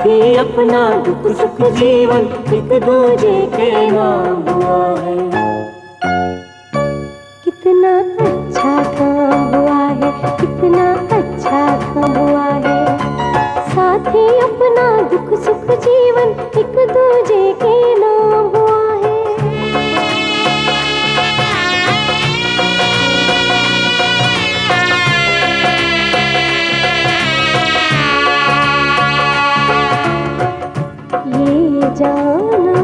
साथी अपना दुख सुख जीवन एक दूजे के नाम हुआ है। कितना अच्छा काम हुआ है, कितना अच्छा काम हुआ है। साथी अपना दुख सुख जीवन एक दूजे के नाम हुआ है। ये जाना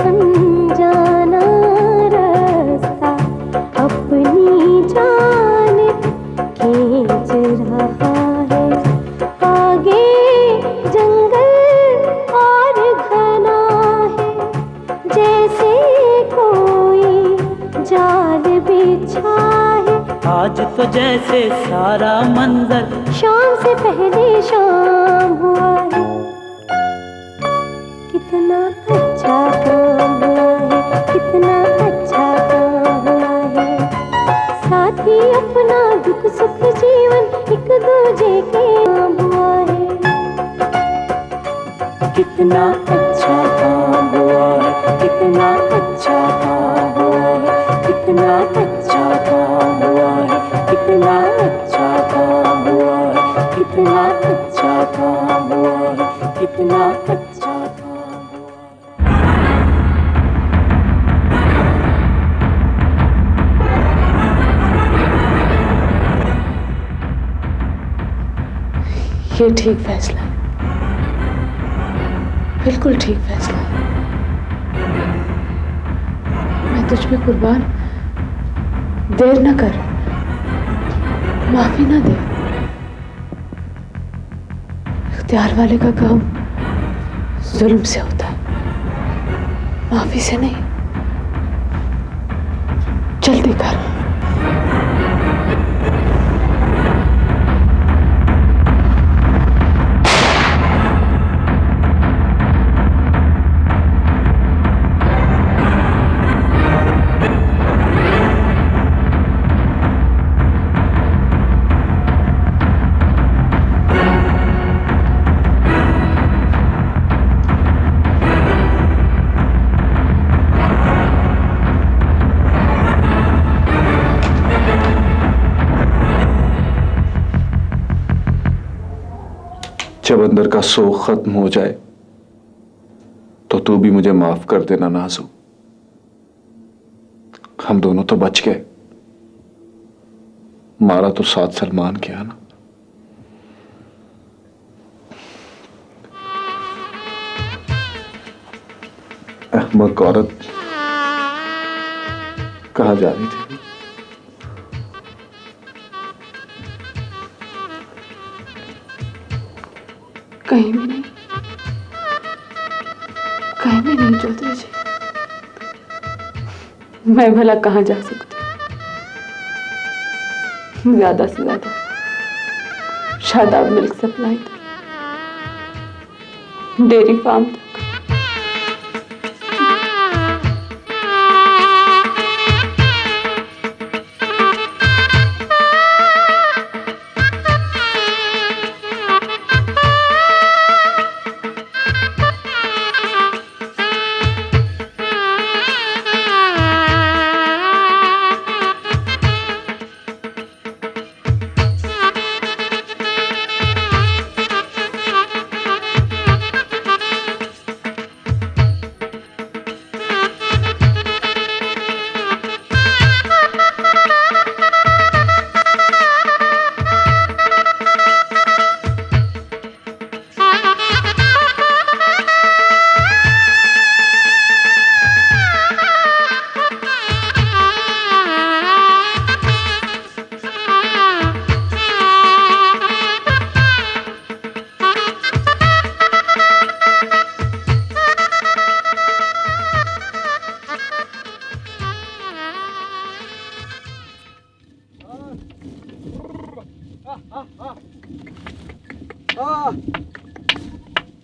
अनजाना रास्ता अपनी जान खींच रहा है। आगे जंगल और घना है, जैसे कोई जाल बिछा है। आज तो जैसे सारा मंजर शाम से पहले शाम हुआ है। कितना अच्छा काम हुआ है, कितना अच्छा काम हुआ है। साथी अपना दुख सुख जीवन एक दूजे के नाम हुआ है। कितना अच्छा काम हुआ है, कितना अच्छा काम हुआ है, कितना अच्छा काम हुआ है, कितना अच्छा काम हुआ है, कितना अच्छा काम हुआ है, कितना अच्छा काम। ये ठीक फैसला है, बिल्कुल ठीक फैसला है। मैं तुझ पे कुर्बान। देर न कर, माफी न दे। इख्तियार वाले का काम जुल्म से होता है, माफी से नहीं। जल्दी कर। जब अंदर का शोक खत्म हो जाए तो तू भी मुझे माफ कर देना नाज़ू। हम दोनों तो बच गए, मारा तो साथ सलमान किया ना। अहमक औरत कहां जा रही थी? कहीं भी नहीं, कहीं भी नहीं चौधरी जी। मैं भला कहां जा सकती हूँ? ज्यादा से ज्यादा शादाब मिल्क सप्लाई तक, डेयरी फार्म तक।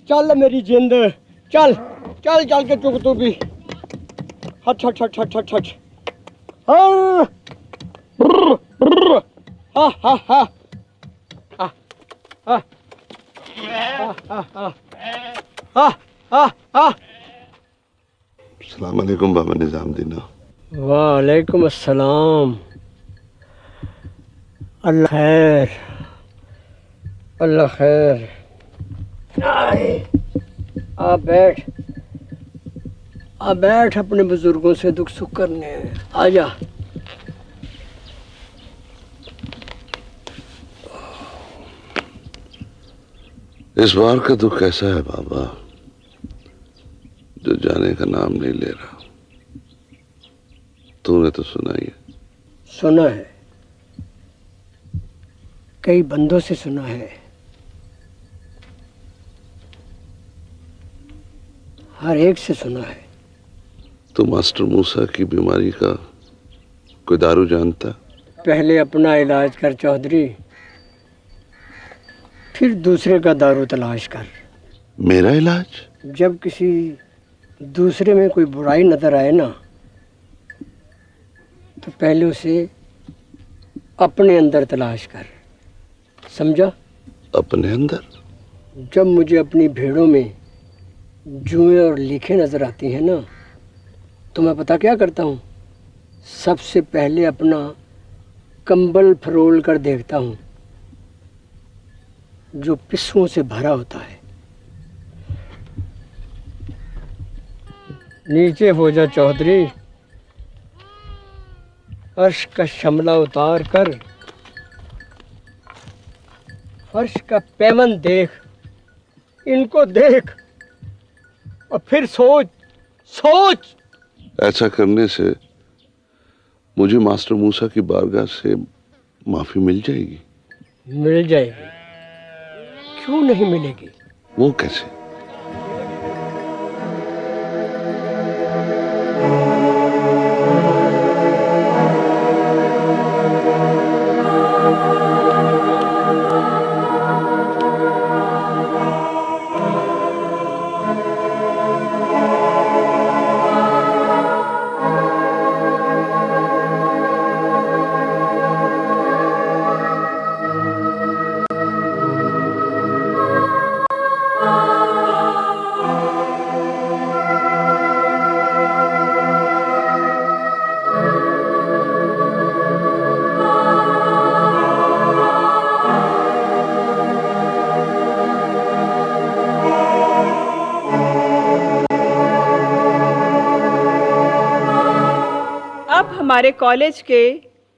चल मेरी जिंद, चल चल चल के चुक तू भी। हट हट हट हट हट हट। हाँ हाँ हाँ हाँ हाँ हाँ हाँ हाँ। वालेकुम बाबा निजामुद्दीन। वालेकुम अस्सलाम। अल्लाह खैर, अल्लाह खैर। आए, आ बैठ, आ बैठ, अपने बुजुर्गों से दुख सुख करने। आ जा। इस बार का दुख कैसा है बाबा, जो जाने का नाम नहीं ले रहा? तूने तो सुना ही है। सुना है, कई बंदों से सुना है, हर एक से सुना है। तो मास्टर मूसा की बीमारी का कोई दारू जानता? पहले अपना इलाज कर चौधरी, फिर दूसरे का दारू तलाश कर। मेरा इलाज? जब किसी दूसरे में कोई बुराई नजर आए ना, तो पहले उसे अपने अंदर तलाश कर, समझा? अपने अंदर? जब मुझे अपनी भेड़ों में जुएं और लीखें नजर आती हैं ना, तो मैं पता क्या करता हूँ? सबसे पहले अपना कंबल फरोल कर देखता हूँ, जो पिस्सुओं से भरा होता है। नीचे हो जा चौधरी, अर्श का शमला उतार कर फर्श का पैमन देख, इनको देख और फिर सोच, सोच। ऐसा करने से मुझे मास्टर मूसा की बारगाह से माफी मिल जाएगी? मिल जाएगी, क्यों नहीं मिलेगी? वो कैसे? हमारे कॉलेज के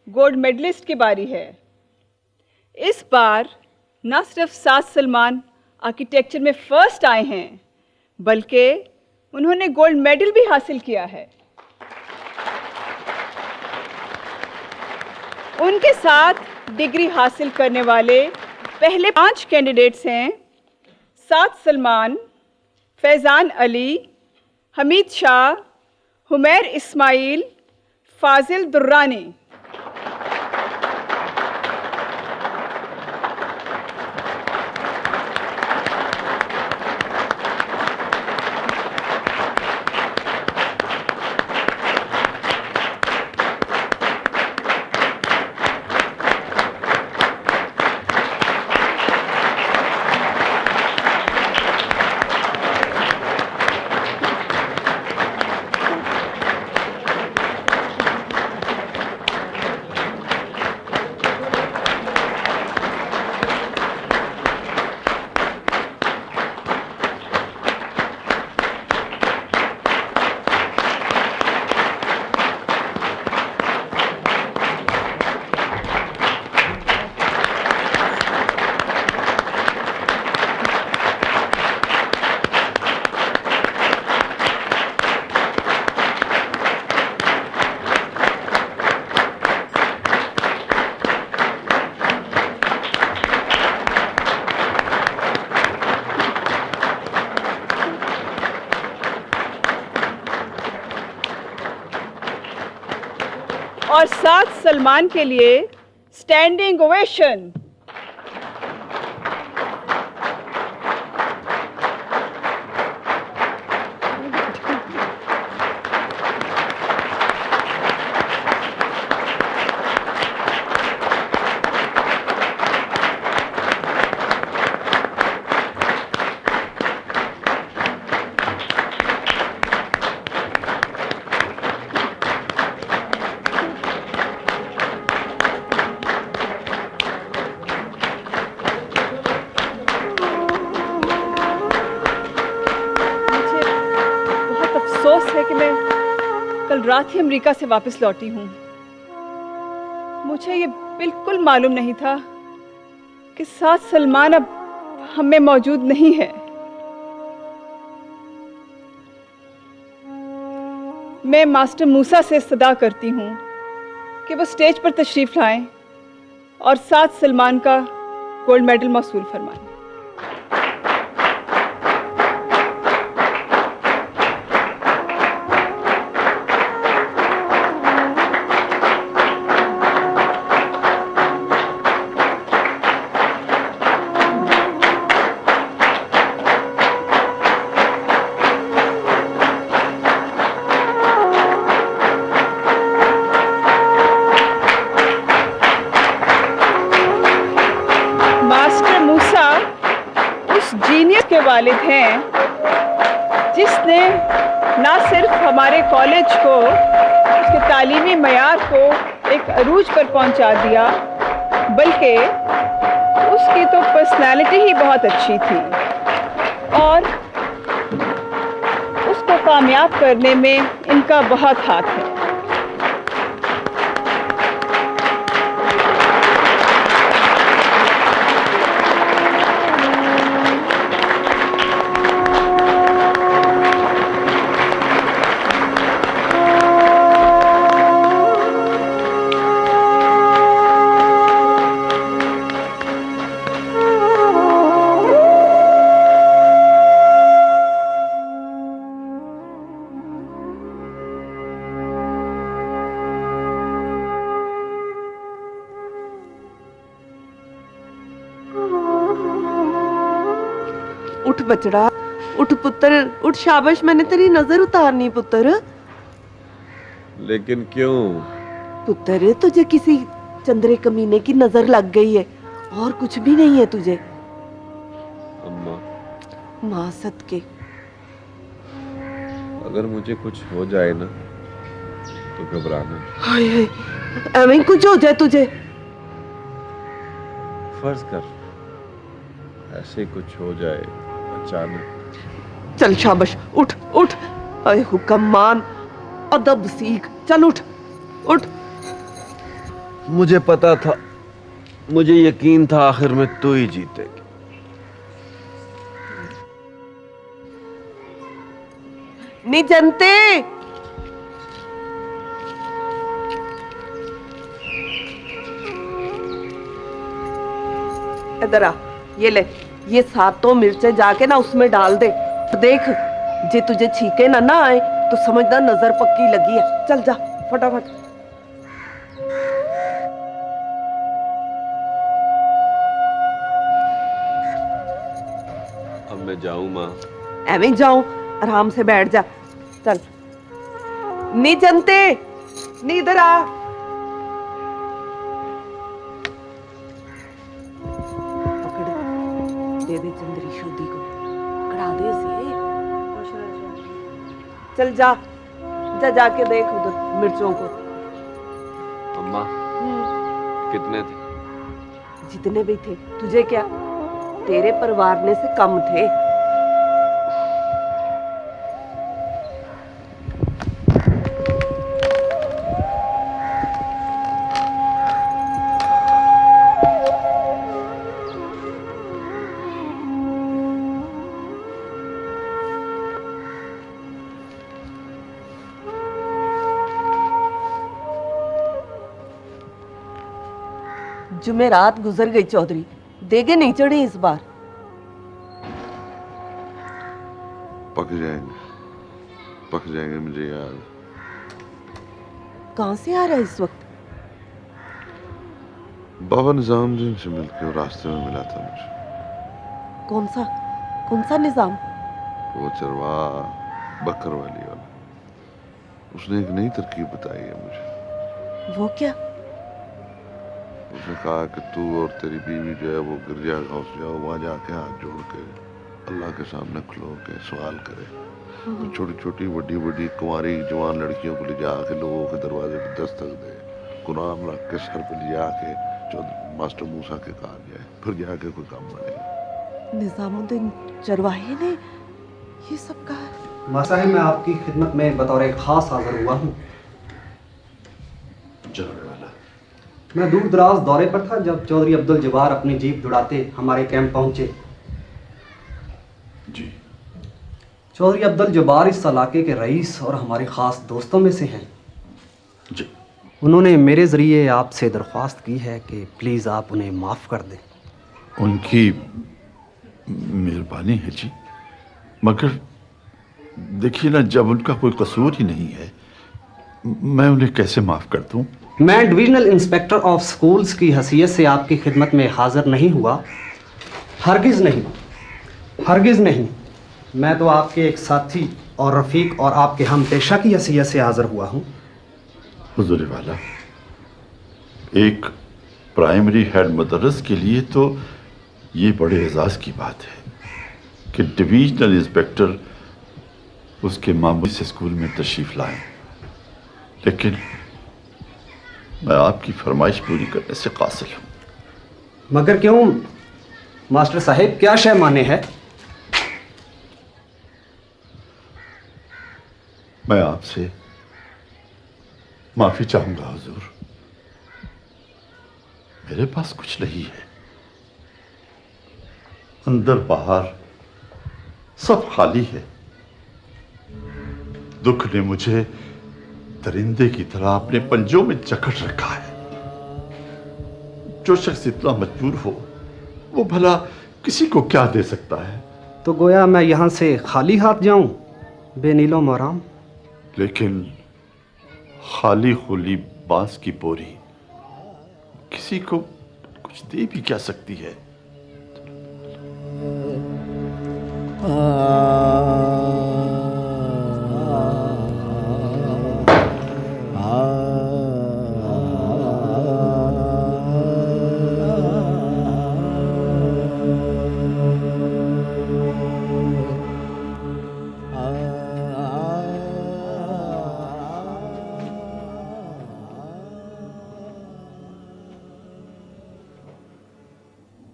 गोल्ड मेडलिस्ट की बारी है। इस बार न सिर्फ साद सलमान आर्किटेक्चर में फर्स्ट आए हैं, बल्कि उन्होंने गोल्ड मेडल भी हासिल किया है। उनके साथ डिग्री हासिल करने वाले पहले 5 कैंडिडेट्स हैं साद सलमान, फैज़ान अली, हमीद शाह, हुमैर इस्माइल, फाजिल दुर्रानी। और साद सलमान के लिए स्टैंडिंग ओवेशन। रात ही अमेरिका से वापस लौटी हूँ। मुझे ये बिल्कुल मालूम नहीं था कि साथ सलमान अब हम में मौजूद नहीं है। मैं मास्टर मूसा से सदा करती हूँ कि वो स्टेज पर तशरीफ लाएं और साथ सलमान का गोल्ड मेडल मौसूल फरमाएं। मास्टर मूसा उस जीनियस के वालिद हैं जिसने ना सिर्फ हमारे कॉलेज को, उसके तालीमी मयार को एक अरूज पर पहुंचा दिया, बल्कि उसकी तो पर्सनैलिटी ही बहुत अच्छी थी और उसको कामयाब करने में इनका बहुत हाथ है। उठ बचड़ा, उठ पुत्र, उठ। शाबाश, मैंने तेरी नजर उतारनी पुत्र। लेकिन क्यों? पुत्र, तुझे किसी चंद्रे कमीने की नजर लग गई है और कुछ भी नहीं है तुझे। अम्मा, माँ सदके। अगर मुझे कुछ हो जाए ना तो घबराना। हाय हाय, एवं कुछ हो जाए तुझे? फर्ज कर ऐसे कुछ हो जाए अचानक। चल शाबाश, उठ उठ। अरे हुक्म मान, अदब सीख। चल उठ उठ। मुझे पता था, मुझे यकीन था आखिर में तू ही जीतेगी। नहीं जनते। इधर आ, ये ले, ये सातों मिर्चें जाके ना उसमें डाल दे। देख, जे तुझे छीके ना आए तो समझना नजर पक्की लगी है। चल जा फटाफट। अब मैं जाऊं माँ? एवं जाऊं, आराम से बैठ जा। चल। नी जनते, नी इधर आ। पकड़, दे दे चंद्री शोदी को, पकड़ा दे इसे। चल जा, जा जाके देख उधर मिर्चों को। अम्मा, कितने थे? जितने भी थे, तुझे क्या, तेरे परिवार ने से कम थे। जुमेरात गुजर गई चौधरी, देगे नहीं चढ़े इस बार। पक जाएंगे मुझे याद। कहां से आ रहा है इस वक्त? बाबा निजामुद्दीन से मिलकर रास्ते में मिला था मुझे। कौन सा निजाम? वो चरवा बकर वाली वाला। उसने एक नई तरकीब बताई है मुझे। वो क्या? उसने कहा कि तू और तेरी बीवी जो है वो गिरजा हाउस जाओ, वहां जाके हाथ जोड़ के अल्लाह के सामने खलो के सवाल करे। तो छोटी छोटी बड़ी बड़ी कुंवारी जवान लड़कियों को ले जाके लोगों के दरवाजे पर दस्तक दे, कुरान रख के सर पे ले जाके मास्टर मूसा के कहा जाए, फिर जाके कोई काम बनेगा। निजामुद्दीन चरवाहे ने ये सब कहा? मां साहिब, मैं आपकी खिदमत में बतौर खास हाजिर हुआ हूँ। मैं दूर दराज दौरे पर था जब चौधरी अब्दुल जब्बार अपनी जीप दौड़ाते हमारे कैंप पहुंचे। जी। चौधरी अब्दुल जब्बार इस इलाके के रईस और हमारे ख़ास दोस्तों में से हैं। जी। उन्होंने मेरे ज़रिए आपसे दरख्वास्त की है कि प्लीज़ आप उन्हें माफ़ कर दें। उनकी मेहरबानी है जी, मगर देखिए ना, जब उनका कोई कसूर ही नहीं है, मैं उन्हें कैसे माफ़ कर दूं? मैं डिविजनल इंस्पेक्टर ऑफ स्कूल्स की हैसियत से आपकी खिदमत में हाजिर नहीं हुआ, हरगिज़ नहीं, हरगिज़ नहीं। मैं तो आपके एक साथी और रफ़ीक और आपके हम पेशा की हैसियत से हाजिर हुआ हूँ। हुजूर वाला, एक प्राइमरी हेड मदरस के लिए तो ये बड़े एजाज़ की बात है कि डिविजनल इंस्पेक्टर उसके मामूली से स्कूल में तशरीफ़ लाएं, लेकिन मैं आपकी फरमाइश पूरी करने से कासिल हूँ। मगर क्यों मास्टर साहब, क्या शय माने है? मैं आपसे माफ़ी चाहूँगा हुजूर, मेरे पास कुछ नहीं है, अंदर बाहर सब खाली है। दुख ने मुझे दरिंदे की तरह अपने पंजों में जकड़ रखा है। जो शख्स इतना मजबूर हो, वो भला किसी को क्या दे सकता है? तो गोया मैं यहाँ से खाली हाथ जाऊं, बेनीलो मोराम? लेकिन खाली खुली बांस की बोरी किसी को कुछ दे भी क्या सकती है?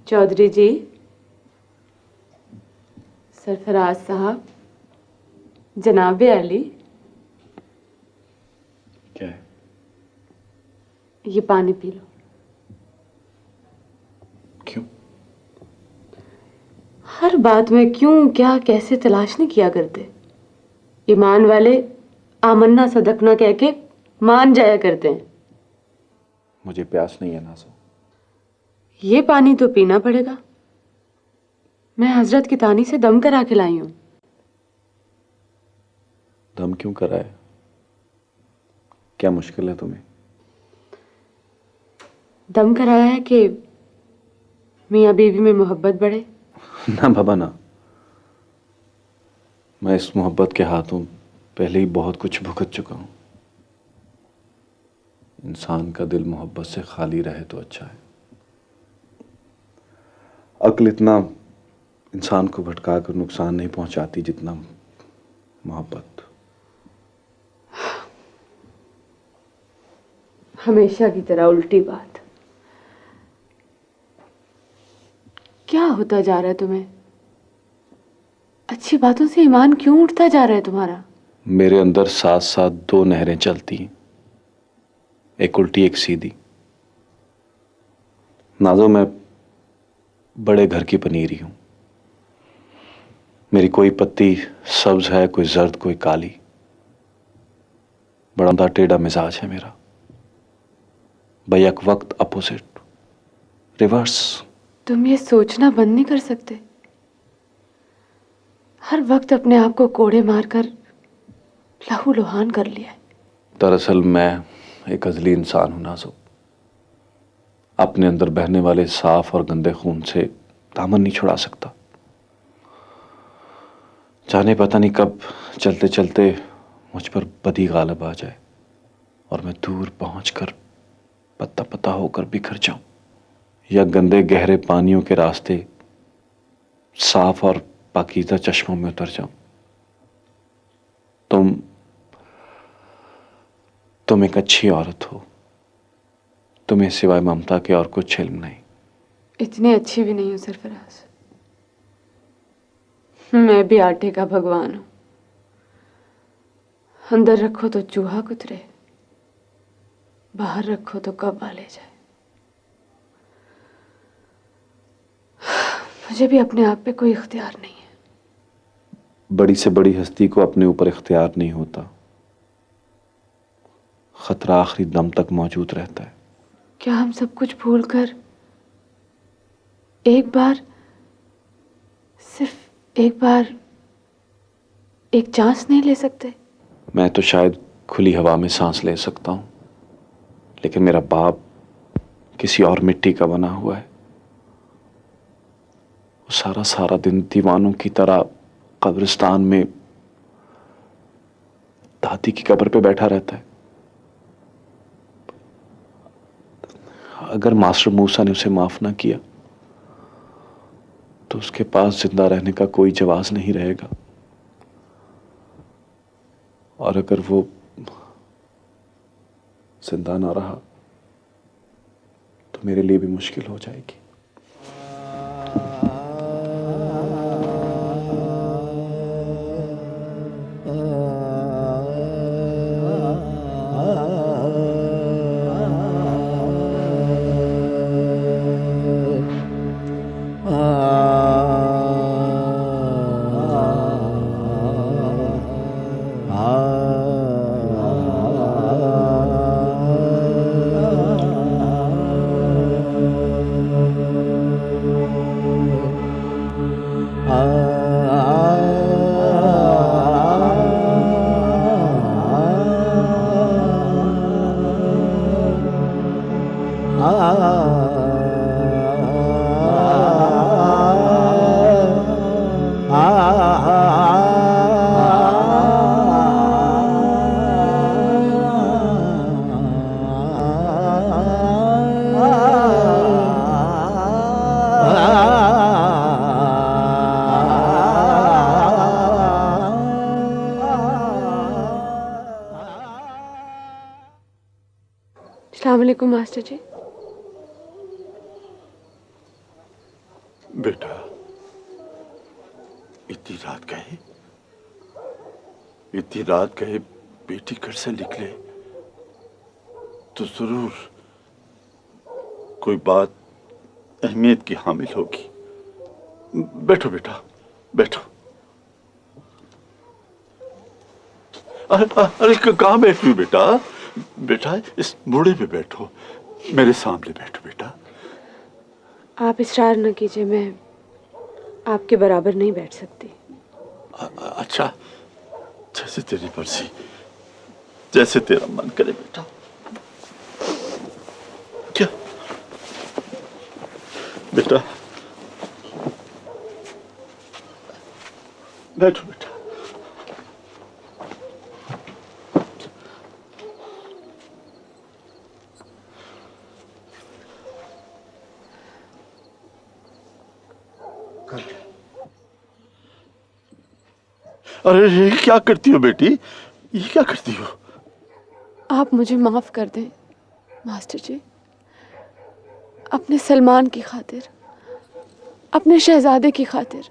चौधरी जी, सरफराज साहब, जनाब अली, क्या है? ये पानी पी लो। क्यों? हर बात में क्यों, क्या, कैसे तलाश नहीं किया करते। ईमान वाले आमन्ना सदकना कह के मान जाया करते हैं। मुझे प्यास नहीं है नाज़ो। ये पानी तो पीना पड़ेगा। मैं हजरत की तानी से दम करा के लाई हूं। दम क्यों कराए? क्या मुश्किल है तुम्हें? दम कराया है कि मियाँ बीवी में मोहब्बत बढ़े। ना बाबा ना, मैं इस मोहब्बत के हाथों पहले ही बहुत कुछ भुगत चुका हूं। इंसान का दिल मोहब्बत से खाली रहे तो अच्छा है। अक्ल इतना इंसान को भटका कर नुकसान नहीं पहुंचाती जितना मोहब्बत। हमेशा की तरह उल्टी बात। क्या होता जा रहा है तुम्हें? अच्छी बातों से ईमान क्यों उठता जा रहा है तुम्हारा? मेरे अंदर साथ साथ दो नहरें चलती हैं, एक उल्टी एक सीधी। नाज़ो, मैं बड़े घर की पनीरी हूं। मेरी कोई पत्ती सब्ज है, कोई जर्द, कोई काली। बड़ा टेढ़ा मिजाज है मेरा, बैक वक्त अपोजिट, रिवर्स। तुम ये सोचना बंद नहीं कर सकते? हर वक्त अपने आप को कोड़े मारकर लहू लुहान कर लिया है। दरअसल मैं एक अजली इंसान हूं नाज़ो। अपने अंदर बहने वाले साफ और गंदे खून से दामन नहीं छुड़ा सकता। जाने पता नहीं कब चलते चलते मुझ पर बदी गालिब आ जाए और मैं दूर पहुंचकर पत्ता पत्ता होकर बिखर जाऊं, या गंदे गहरे पानियों के रास्ते साफ और पाकीज़ा चश्मों में उतर जाऊं। तुम एक अच्छी औरत हो, तुम्हें सिवाय ममता के और कुछ इल्म नहीं। इतनी अच्छी भी नहीं हूं सरफराज। मैं भी आटे का भगवान हूं। अंदर रखो तो चूहा कुतरे, बाहर रखो तो कब्बा ले जाए। मुझे भी अपने आप पे कोई इख्तियार नहीं है। बड़ी से बड़ी हस्ती को अपने ऊपर इख्तियार नहीं होता, खतरा आखिरी दम तक मौजूद रहता है। क्या हम सब कुछ भूलकर एक बार, सिर्फ एक बार, एक चांस नहीं ले सकते? मैं तो शायद खुली हवा में सांस ले सकता हूं, लेकिन मेरा बाप किसी और मिट्टी का बना हुआ है। वो सारा सारा दिन दीवानों की तरह कब्रिस्तान में दादी की कब्र पे बैठा रहता है। अगर मास्टर मूसा ने उसे माफ ना किया तो उसके पास जिंदा रहने का कोई जवाज नहीं रहेगा, और अगर वो जिंदा ना रहा तो मेरे लिए भी मुश्किल हो जाएगी। अस्सलाम वालेकुम मास्टर जी। बेटा, इतनी रात गए, इतनी रात गए, बेटी घर से निकले तो जरूर कोई बात अहमियत की हामिल होगी। बैठो बेटा, बैठो। अरे कहाँ बैठी हो बेटा? बेटा इस बूढ़े पे बैठो, मेरे सामने बैठो बेटा। आप इसरार न कीजिए, मैं आपके बराबर नहीं बैठ सकती। अच्छा, जैसे तेरी मर्जी, जैसे तेरा मन करे बेटा। क्या बेटा? बैठो बेटा। अरे ये क्या करती हो बेटी? ये क्या करती हो? आप मुझे माफ कर दें मास्टर जी, अपने सलमान की खातिर, अपने शहजादे की खातिर।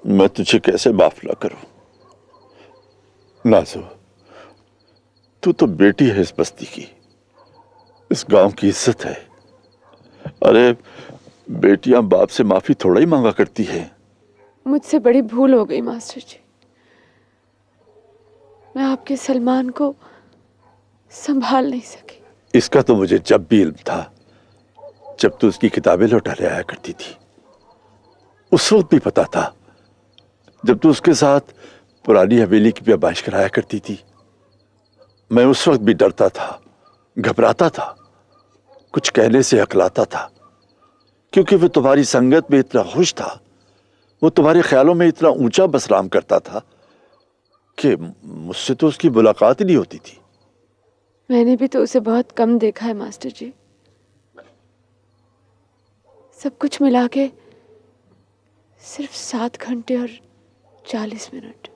मैं तुझे कैसे माफ ना करूं? नाज़ो, तू तो बेटी है इस बस्ती की, इस गांव की इज्जत है। अरे बेटियां बाप से माफी थोड़ा ही मांगा करती है। मुझसे बड़ी भूल हो गई मास्टर जी। मैं आपके सलमान को संभाल नहीं सकी। इसका तो मुझे जब भी इल्म था, जब तू उसकी किताबें लौटा ले आया करती थी। उस वक्त भी पता था, जब तू उसके साथ पुरानी हवेली की पैमाइश कराया करती थी। मैं उस वक्त भी डरता था, घबराता था, कुछ कहने से अकलाता था, क्योंकि वो तुम्हारी संगत में इतना खुश था, वो तुम्हारे ख्यालों में इतना ऊंचा बसराम करता था कि मुझसे तो उसकी मुलाकात ही नहीं होती थी। मैंने भी तो उसे बहुत कम देखा है मास्टर जी। सब कुछ मिला के सिर्फ 7 घंटे और 40 मिनट।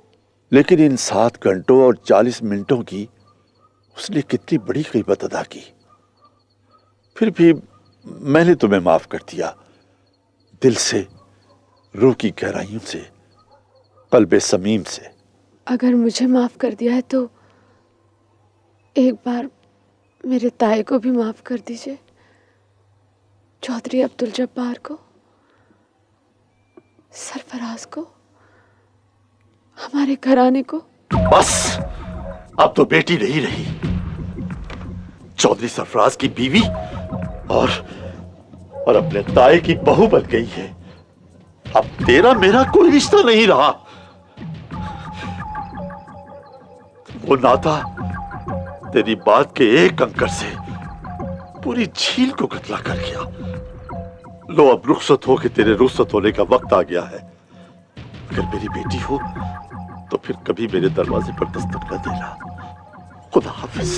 लेकिन इन 7 घंटों और 40 मिनटों की उसने कितनी बड़ी कीमत अदा की। फिर भी मैंने तुम्हें माफ कर दिया, दिल से, रूह की गहराइयों से, कल्बे समीम से। अगर मुझे माफ कर दिया है तो एक बार मेरे ताए को भी माफ कर दीजिए, चौधरी अब्दुल जब्बार को, सरफराज को, हमारे घराने को। बस अब तो बेटी नहीं रही, चौधरी सरफराज की बीवी और अपने ताए की बहू बन गई है। अब तेरा मेरा कोई रिश्ता नहीं रहा। वो नाता तेरी बात के एक कंकर से पूरी झील को कतला कर गया। लो अब रुखसत हो के तेरे रुखसत होने का वक्त आ गया है। अगर मेरी बेटी हो तो फिर कभी मेरे दरवाजे पर दस्तक न देना। खुदा हाफिज।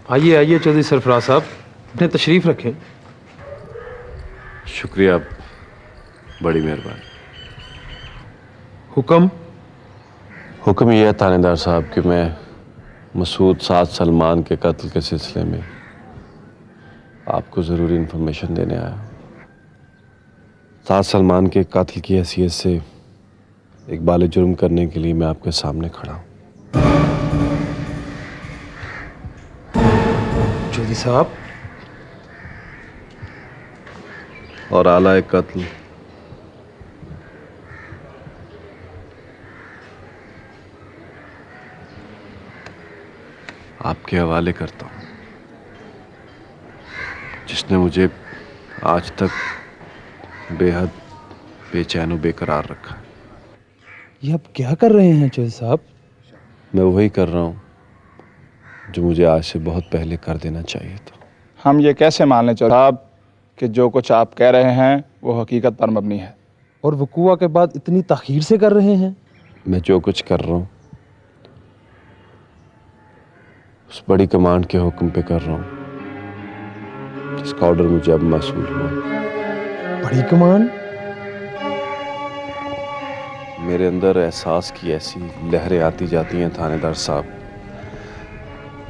आइए आइए चौधरी सरफराज साहब, अपने तशरीफ रखें। शुक्रिया, बड़ी मेहरबानी। हुक्म? हुक्म यह है थानेदार साहब कि मैं मसूद साद सलमान के कत्ल के सिलसिले में आपको ज़रूरी इन्फॉर्मेशन देने आया। साद सलमान के कातिल की हैसियत से इकबाल जुर्म करने के लिए मैं आपके सामने खड़ा हूँ। चौधरी साहब, और आला कत्ल आपके हवाले करता हूँ, जिसने मुझे आज तक बेहद बेचैन और बेकरार रखा है। ये आप क्या कर रहे हैं चौधरी साहब? मैं वही कर रहा हूँ जो मुझे आज से बहुत पहले कर देना चाहिए था। हम ये कैसे मान लें चौधरी साहब कि जो कुछ आप कह रहे हैं वो हकीकत पर मबनी है। और वकूआ के बाद इतनी ताखीर से कर रहे हैं? मैं जो कुछ कर रहा हूँ उस बड़ी कमांड के हुक्म पे कर रहा हूँ जिसका ऑर्डर मुझे अब मौसूल हुआ। बड़ी कमांड? मेरे अंदर एहसास की ऐसी लहरें आती जाती हैं थानेदार साहब,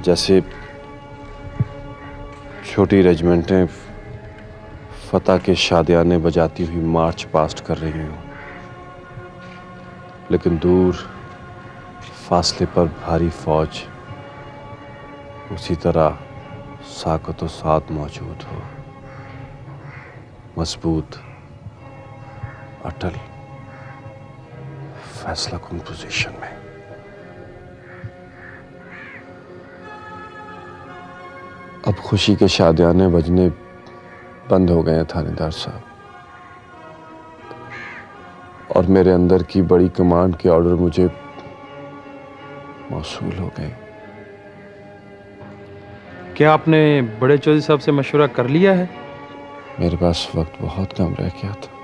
जैसे छोटी रेजिमेंटें फतह के शादियाने बजाती हुई मार्च पास्ट कर रही हूँ, लेकिन दूर फासले पर भारी फौज उसी तरह साकतो साथ मौजूद हो, मजबूत, अटल, फैसला कुन पोजीशन में। अब खुशी के शादियाने बजने बंद हो गए हैं थानेदार साहब, और मेरे अंदर की बड़ी कमांड के ऑर्डर मुझे मौसूल हो गए। क्या आपने बड़े चौधरी साहब से मशवरा कर लिया है? मेरे पास वक्त बहुत कम रह गया था।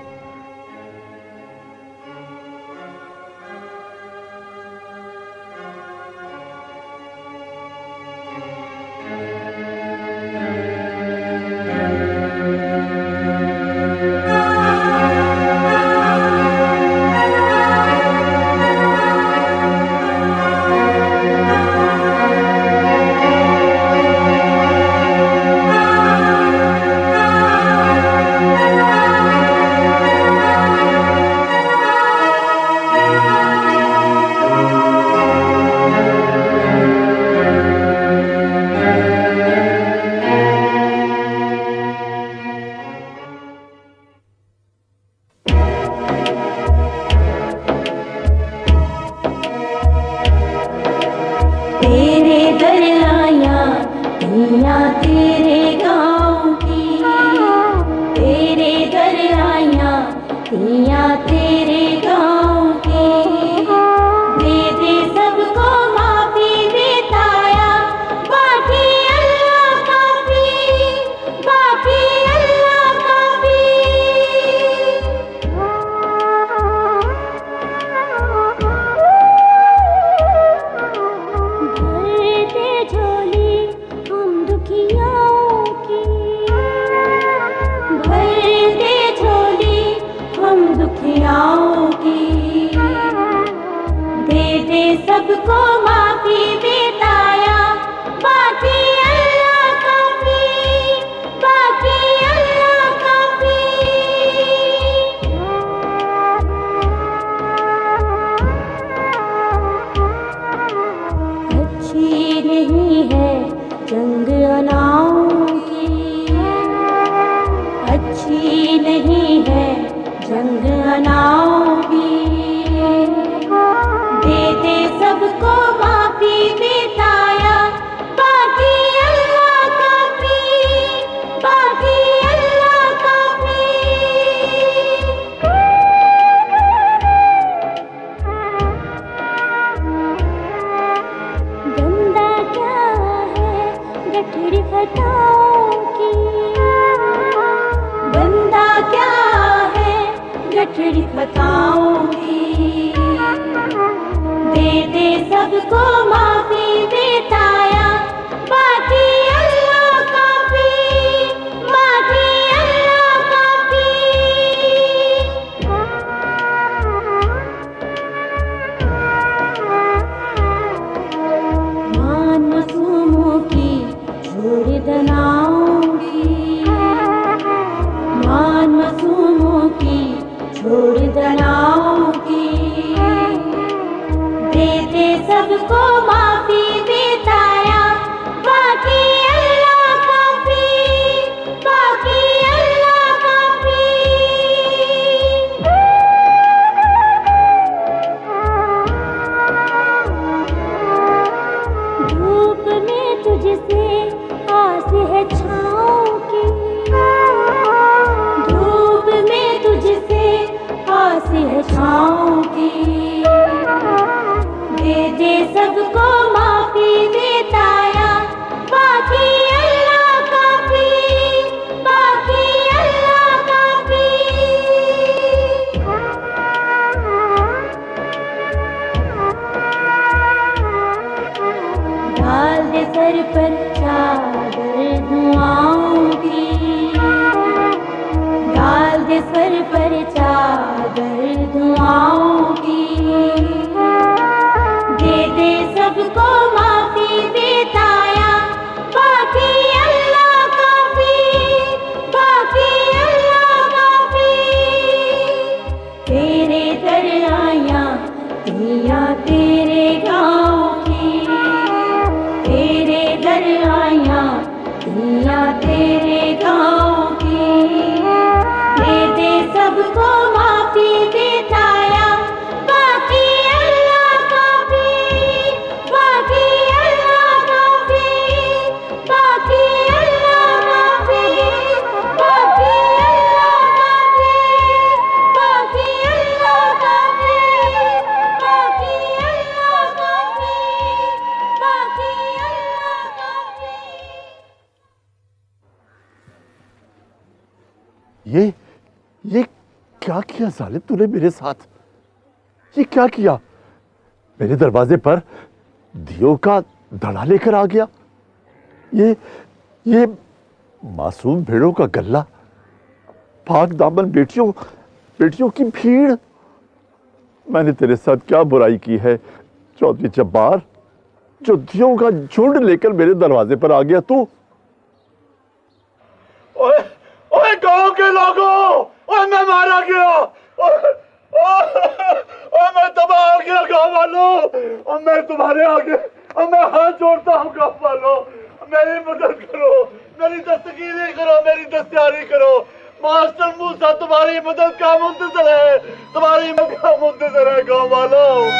सर पर चादर धुआओं की, डाल दे सर पर चादर धुआओं की, दे दे सबको माफी बेताया, बाकी अल्लाह काफी, बाकी अल्लाह काफी। तेरे दर आया दिया तेरे गाँव की, तेरे दर आया दिया तेरे गाँव की, दे दे सबको माफी बेताया, बाकी अल्लाह काफी, बाकी अल्लाह काफी, बाकी अल्लाह काफी, बाकी अल्लाह काफी, बाकी अल्लाह काफी, बाकी अल्लाह काफी, बाकी अल्लाह काफी। ये क्या किया जालिम तूने मेरे साथ? ये क्या किया? मेरे दरवाजे पर दियो का धड़ा लेकर आ गया। ये मासूम भेड़ों का गल्ला, पाक दामन बेटियों की भीड़। मैंने तेरे साथ क्या बुराई की है चौधरी जब्बार, जो दियो का झुंड लेकर मेरे दरवाजे पर आ गया तू? ओए ओए गांव के लोगों, ओए मैं मारा गया, ओए मैं तबाह हो गया गांव वालों, और मैं तुम्हारे आगे और मैं हाथ जोड़ता हूँ गांव वालों, मेरी मदद करो, मेरी दस्तगीरी करो, मेरी दस्तयारी करो। मास्टर मूसा तुम्हारी मदद का मुंतजर है, तुम्हारी मदद का मुंतजर है गांव वालों।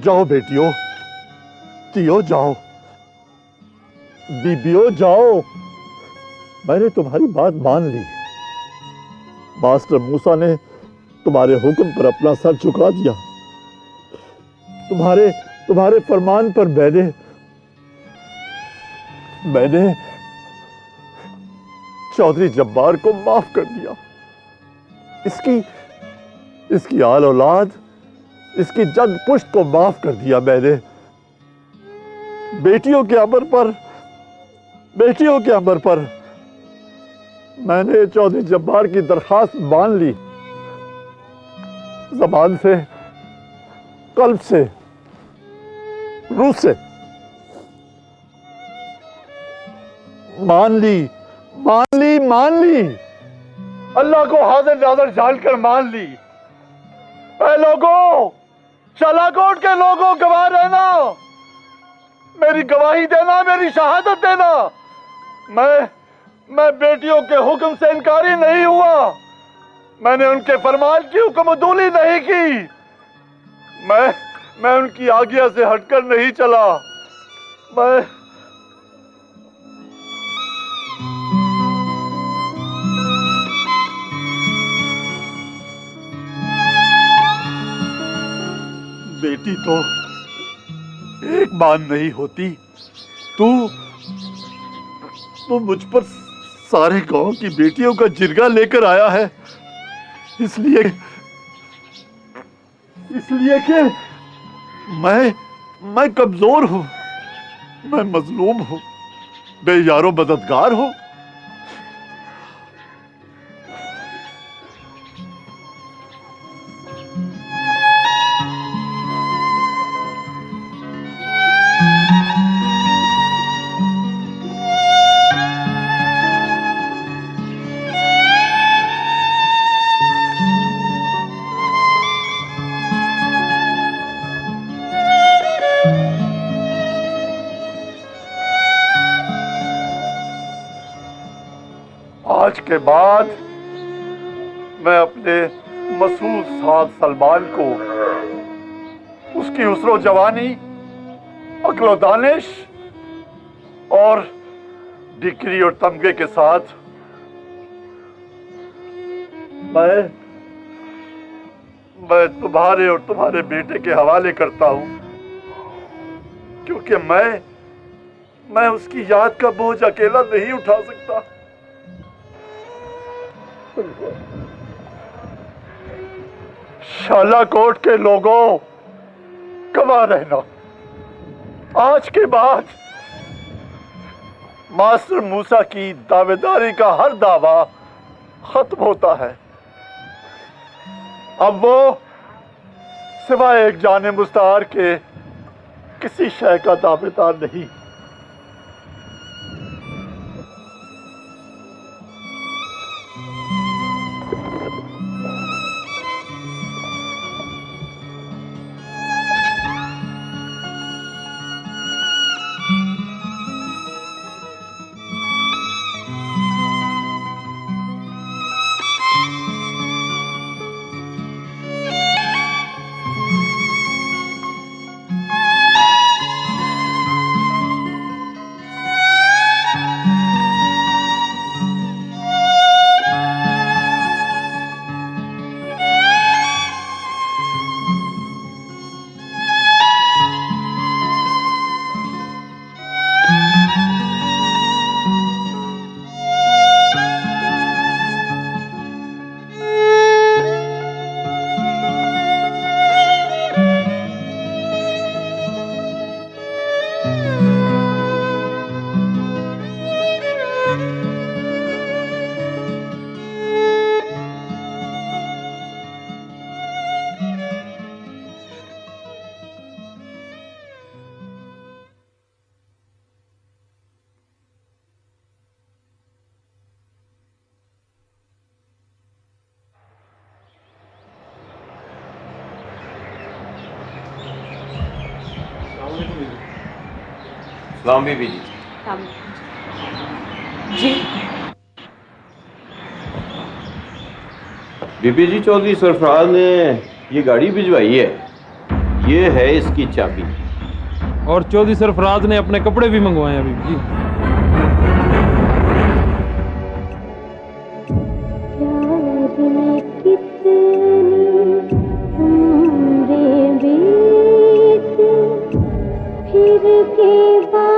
जाओ बेटियों, तियो जाओ, बीबियों जाओ, मैंने तुम्हारी बात मान ली। मास्टर मूसा ने तुम्हारे हुक्म पर अपना सर झुका दिया। तुम्हारे फरमान पर मैंने चौधरी जब्बार को माफ कर दिया। इसकी आल औलाद, इसकी जद पुश्त को माफ कर दिया मैंने। बेटियों के अमर पर मैंने चौधरी जब्बार की दरखास्त मान ली। ज़बान से, कल्ब से, रूह से मान ली। अल्लाह को हाजिर नाज़र जानकर मान ली। ऐ लोगों, शलाकोट के लोगों, गवाह रहना, मेरी गवाही देना, मेरी शहादत देना। मैं बेटियों के हुक्म से इनकारी नहीं हुआ, मैंने उनके फरमान की हुक्मदूली नहीं की, मैं उनकी आज्ञा से हटकर नहीं चला। बेटी तो एक मान नहीं होती, तू मुझ पर सारे गांव की बेटियों का जिरगा लेकर आया है, इसलिए कि मैं कमजोर हूं, मैं मजलूम हूं, बेयारो मददगार हूं। आज के बाद मैं अपने मसूद साहब सलमान को उसकी उसरो जवानी, अक्ल दानिश और डिग्री और तमगे के साथ मैं तुम्हारे और तुम्हारे बेटे के हवाले करता हूं। क्योंकि मैं उसकी याद का बोझ अकेला नहीं उठा सकता। शालाकोट के लोगों, कमा रहना, आज के बाद मास्टर मूसा की दावेदारी का हर दावा खत्म होता है। अब वो सिवाय एक जाने मुस्तार के किसी शय का दावेदार नहीं। सलाम बीबी जी। जी बीबी जी, चौधरी सरफराज ने ये गाड़ी भिजवाई है, ये है इसकी चाबी। और चौधरी सरफराज ने अपने कपड़े भी मंगवाए हैं बीबी जी। प्यार में कितनी उम्रें बीत फिर के बाद